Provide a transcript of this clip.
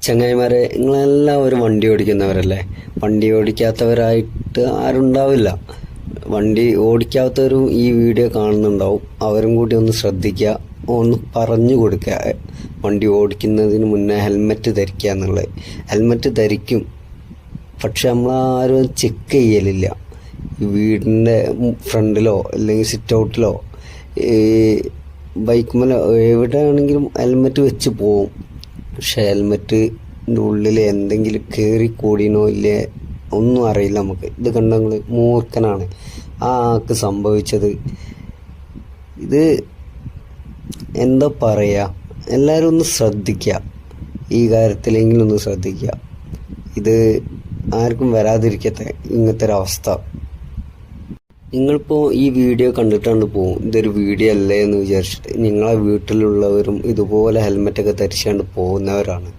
ചങ്ങായിമാരെ, നിങ്ങളെല്ലാവരും വണ്ടി ഓടിക്കുന്നവരല്ലേ? വണ്ടി ഓടിക്കാത്തവരായിട്ട് ആരും ഉണ്ടാവില്ല. വണ്ടി ഓടിക്കാത്തവരും ഈ വീഡിയോ കാണുന്നുണ്ടാവും. അവരും കൂടി ഒന്ന് ശ്രദ്ധിക്കുക, ഒന്ന് പറഞ്ഞു കൊടുക്കുക. വണ്ടി ഓടിക്കുന്നതിന് മുന്നേ ഹെൽമെറ്റ് ധരിക്കുക എന്നുള്ളത്. ഹെൽമെറ്റ് ധരിക്കും, പക്ഷെ നമ്മളാരും ചെക്ക് ചെയ്യലില്ല. ഈ വീടിൻ്റെ ഫ്രണ്ടിലോ അല്ലെങ്കിൽ സിറ്റ് ഔട്ടിലോ ബൈക്കുമേലോ എവിടെയാണെങ്കിലും ഹെൽമെറ്റ് വെച്ച് പോവും. പക്ഷെ ഹെൽമെറ്റിൻ്റെ ഉള്ളിൽ എന്തെങ്കിലും കയറിക്കൂടിനോ ഇല്ലേ ഒന്നും അറിയില്ല നമുക്ക്. ഇത് കണ്ടങ്ങൾ മൂർഖനാണ് ആ ആൾക്ക് സംഭവിച്ചത്. ഇത് എന്താ പറയുക, എല്ലാവരും ഒന്ന് ശ്രദ്ധിക്കുക, ഈ കാര്യത്തിലെങ്കിലും ഒന്ന് ശ്രദ്ധിക്കുക. ഇത് ആർക്കും വരാതിരിക്കട്ടെ ഇങ്ങനത്തെ ഒരവസ്ഥ. നിങ്ങളിപ്പോൾ ഈ വീഡിയോ കണ്ടിട്ടാണ് പോകും, ഇതൊരു വീഡിയോ അല്ലേ എന്ന് വിചാരിച്ചിട്ട്. നിങ്ങളെ വീട്ടിലുള്ളവരും ഇതുപോലെ ഹെൽമെറ്റൊക്കെ ധരിച്ചാണ്ട് പോകുന്നവരാണ്.